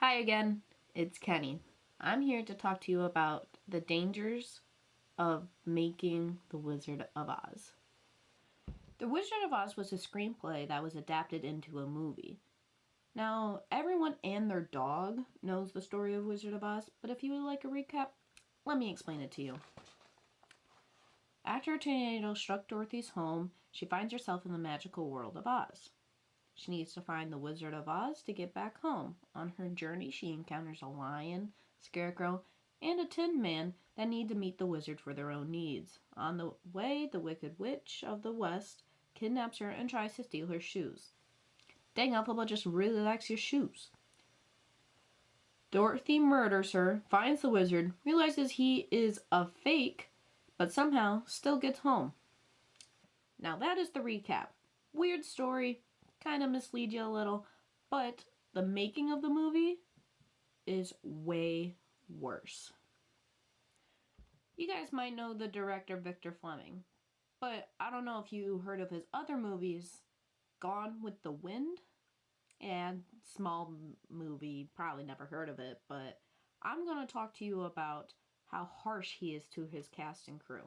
Hi again, it's Kenny. I'm here to talk to you about the dangers of making The Wizard of Oz. The Wizard of Oz was a screenplay that was adapted into a movie. Now, everyone and their dog knows the story of Wizard of Oz, but if you would like a recap, let me explain it to you. After a tornado struck Dorothy's home, she finds herself in the magical world of Oz. She needs to find the Wizard of Oz to get back home. On her journey, she encounters a lion, scarecrow, and a tin man that need to meet the wizard for their own needs. On the way, the Wicked Witch of the West kidnaps her and tries to steal her shoes. Dang, Elphaba just really likes your shoes. Dorothy murders her, finds the wizard, realizes he is a fake, but somehow still gets home. Now that is the recap. Weird story, kind of mislead you a little, but the making of the movie is way worse. You guys might know the director Victor Fleming, but I don't know if you heard of his other movies, Gone with the Wind, and small movie, probably never heard of it, but I'm going to talk to you about how harsh he is to his cast and crew.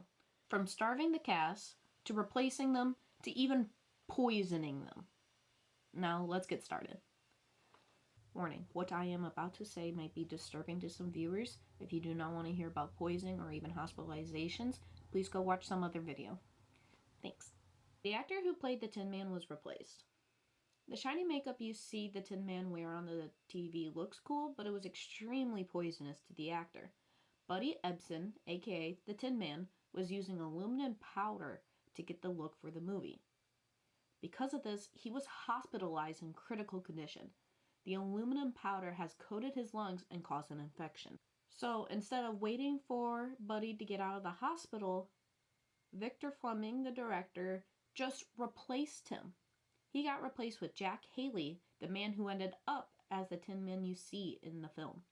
From starving the cast, to replacing them, to even poisoning them. Now, let's get started. Warning, what I am about to say might be disturbing to some viewers. If you do not want to hear about poisoning or even hospitalizations, please go watch some other video. Thanks. The actor who played the Tin Man was replaced. The shiny makeup you see the Tin Man wear on the TV looks cool, but it was extremely poisonous to the actor. Buddy Ebsen, aka the Tin Man, was using aluminum powder to get the look for the movie. Because of this, he was hospitalized in critical condition. The aluminum powder has coated his lungs and caused an infection. So instead of waiting for Buddy to get out of the hospital, Victor Fleming, the director, just replaced him. He got replaced with Jack Haley, the man who ended up as the Tin Man you see in the film.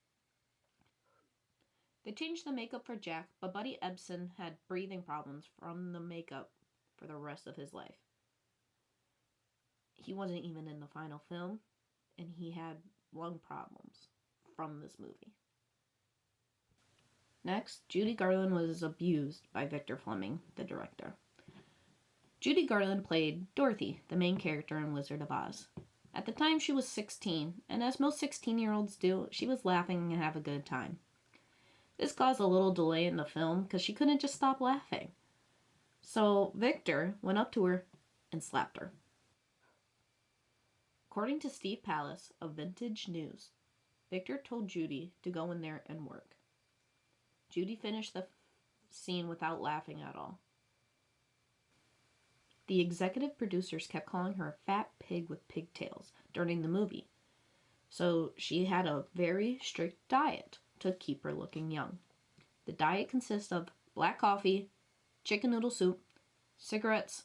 They changed the makeup for Jack, but Buddy Ebsen had breathing problems from the makeup for the rest of his life. He wasn't even in the final film, and he had lung problems from this movie. Next, Judy Garland was abused by Victor Fleming, the director. Judy Garland played Dorothy, the main character in Wizard of Oz. At the time, she was 16, and as most 16-year-olds do, she was laughing and having a good time. This caused a little delay in the film because she couldn't just stop laughing. So Victor went up to her and slapped her. According to Steve Palace of Vintage News, Victor told Judy to go in there and work. Judy finished the scene without laughing at all. The executive producers kept calling her a fat pig with pigtails during the movie, so she had a very strict diet to keep her looking young. The diet consists of black coffee, chicken noodle soup, cigarettes,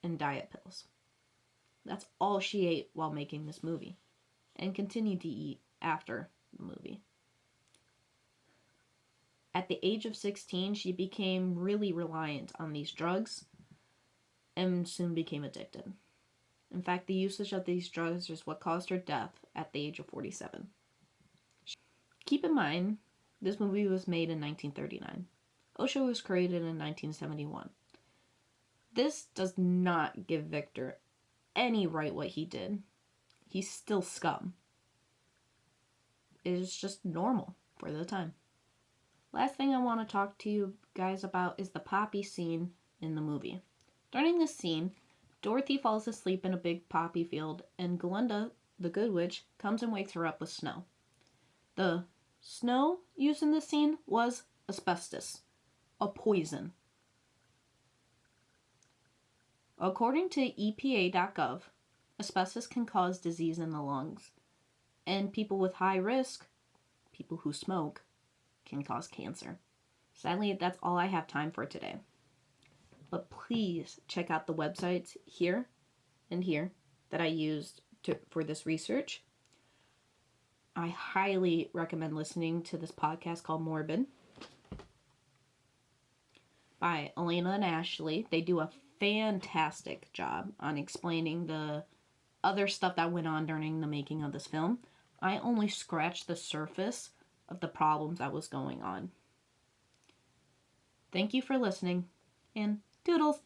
and diet pills. That's all she ate while making this movie, and continued to eat after the movie. At the age of 16, she became really reliant on these drugs and soon became addicted. In fact, the usage of these drugs is what caused her death at the age of 47. Keep in mind, this movie was made in 1939. OSHA was created in 1971. This does not give Victor any right what he did. He's still scum. It is just normal for the time. Last thing I want to talk to you guys about is the poppy scene in the movie. During this scene, Dorothy falls asleep in a big poppy field, and Glinda, the Good Witch, comes and wakes her up with snow. The snow used in this scene was asbestos, a poison. According to EPA.gov, asbestos can cause disease in the lungs, and people with high risk, people who smoke, can cause cancer. Sadly, that's all I have time for today. But please check out the websites here and here that I used for this research. I highly recommend listening to this podcast called Morbid by Elena and Ashley. They do a fantastic job on explaining the other stuff that went on during the making of this film. I only scratched the surface of the problems that was going on. Thank you for listening, and toodles!